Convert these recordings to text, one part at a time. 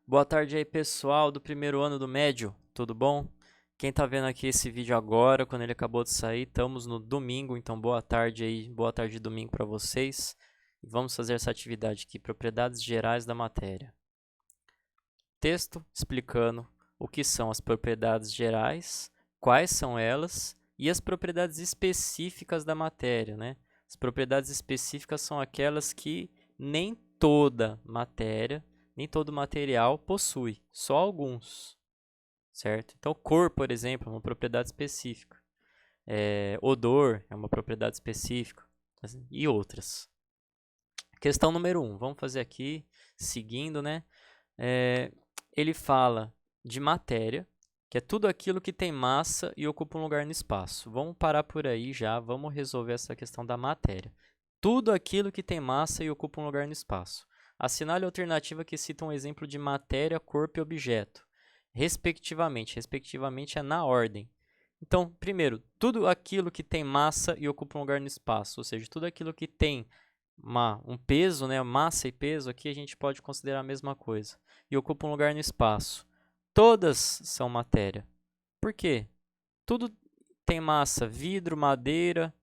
Boa tarde aí, pessoal do primeiro ano do médio, tudo bom? Quem tá vendo aqui esse vídeo agora, quando ele acabou de sair, estamos no domingo, então boa tarde aí, boa tarde de domingo para vocês. E vamos fazer essa atividade aqui, propriedades gerais da matéria. Texto explicando o que são as propriedades gerais, quais são elas e as propriedades específicas da matéria, né? As propriedades específicas são aquelas que nem toda matéria, nem todo material possui, só alguns, certo? Então, cor, por exemplo, é uma propriedade específica. Odor é uma propriedade específica, e outras. Questão número 1, vamos fazer aqui, seguindo, né? Ele fala de matéria, que é tudo aquilo que tem massa e ocupa um lugar no espaço. Vamos parar por aí já, vamos resolver essa questão da matéria. Tudo aquilo que tem massa e ocupa um lugar no espaço. Assinale a alternativa que cita um exemplo de matéria, corpo e objeto, respectivamente. Respectivamente é na ordem. Então, primeiro, tudo aquilo que tem massa e ocupa um lugar no espaço, ou seja, tudo aquilo que tem um peso, né, massa e peso, aqui a gente pode considerar a mesma coisa, e ocupa um lugar no espaço. Todas são matéria. Por quê? Tudo tem massa, vidro, madeira,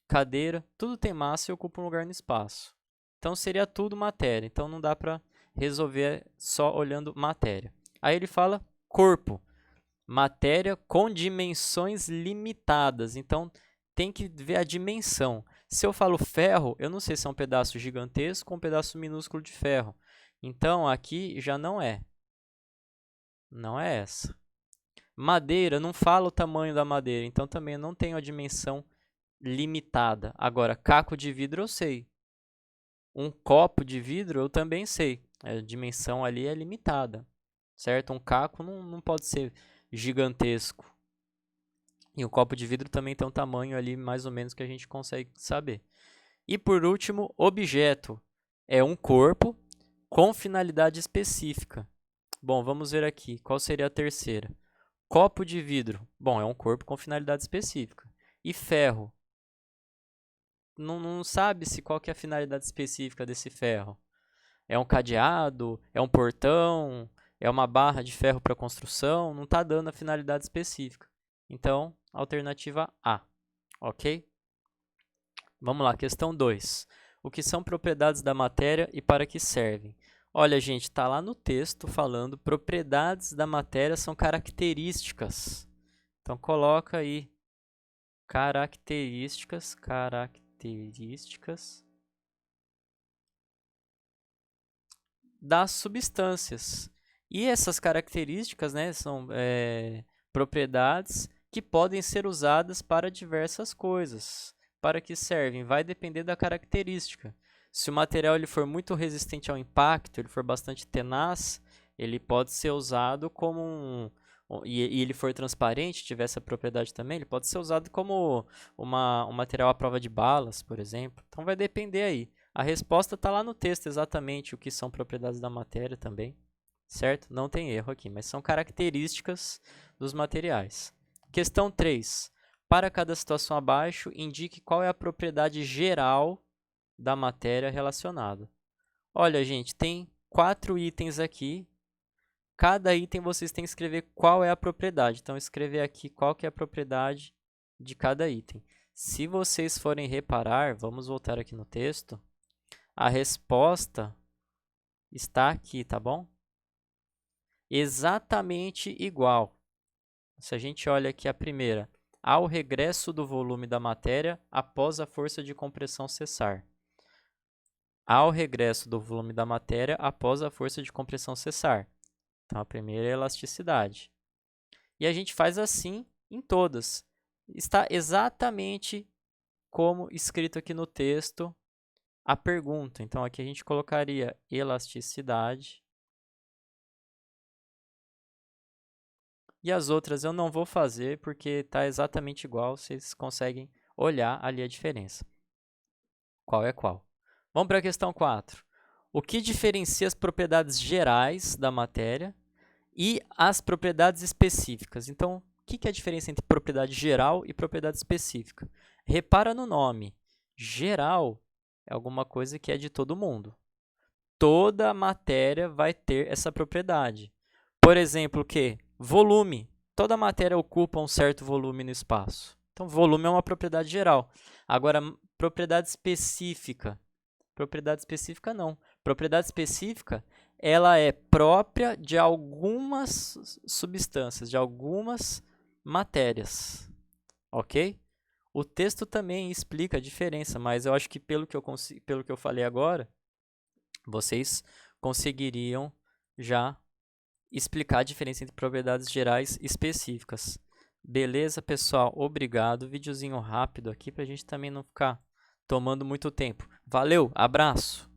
cadeira, tudo tem massa e ocupa um lugar no espaço. Então seria tudo matéria. Então não dá para resolver só olhando matéria. Aí ele fala corpo, matéria com dimensões limitadas. Então tem que ver a dimensão. Se eu falo ferro, eu não sei se é um pedaço gigantesco ou um pedaço minúsculo de ferro. Então aqui já não é. Não é essa. Madeira, não fala o tamanho da madeira, então também não tem a dimensão limitada. Agora, caco de vidro eu sei. Um copo de vidro eu também sei. A dimensão ali é limitada, certo? Um caco não pode ser gigantesco. E um copo de vidro também tem um tamanho ali mais ou menos que a gente consegue saber. E por último, objeto. É um corpo com finalidade específica. Bom, vamos ver aqui. Qual seria a terceira? Copo de vidro. Bom, é um corpo com finalidade específica. E ferro. Não sabe-se qual que é a finalidade específica desse ferro. É um cadeado? É um portão? É uma barra de ferro para construção? Não está dando a finalidade específica. Então, alternativa A. Ok? Vamos lá, questão 2. O que são propriedades da matéria e para que servem? Olha, gente, está lá no texto falando propriedades da matéria são características. Então, coloca aí características das substâncias. E essas características, né, são propriedades que podem ser usadas para diversas coisas. Para que servem? Vai depender da característica. Se o material ele for muito resistente ao impacto, ele for bastante tenaz, ele pode ser usado como e ele for transparente, tiver essa propriedade também, ele pode ser usado como um material à prova de balas, por exemplo. Então vai depender aí. A resposta está lá no texto exatamente o que são propriedades da matéria também, certo? Não tem erro aqui, mas são características dos materiais. Questão 3. Para cada situação abaixo, indique qual é a propriedade geral da matéria relacionada. Olha, gente, tem 4 itens aqui. Cada item vocês têm que escrever qual é a propriedade. Então, escrever aqui qual que é a propriedade de cada item. Se vocês forem reparar, vamos voltar aqui no texto. A resposta está aqui, tá bom? Exatamente igual. Se a gente olha aqui a primeira, ao regresso do volume da matéria após a força de compressão cessar. Ao regresso do volume da matéria após a força de compressão cessar. Então, a primeira é a elasticidade. E a gente faz assim em todas. Está exatamente como escrito aqui no texto a pergunta. Então, aqui a gente colocaria elasticidade. E as outras eu não vou fazer porque está exatamente igual. Vocês conseguem olhar ali a diferença. Qual é qual? Vamos para a questão 4. O que diferencia as propriedades gerais da matéria e as propriedades específicas? Então, o que é a diferença entre propriedade geral e propriedade específica? Repara no nome. Geral é alguma coisa que é de todo mundo. toda a matéria vai ter essa propriedade. Por exemplo, o quê? Volume. Toda matéria ocupa um certo volume no espaço. Então, volume é uma propriedade geral. Agora, propriedade específica. Propriedade específica não. Propriedade específica, ela é própria de algumas substâncias, de algumas matérias. Ok? O texto também explica a diferença, mas eu acho que pelo que eu falei agora, vocês conseguiriam já explicar a diferença entre propriedades gerais e específicas. Beleza, pessoal? Obrigado. Videozinho rápido aqui para a gente também não ficar tomando muito tempo. Valeu, abraço!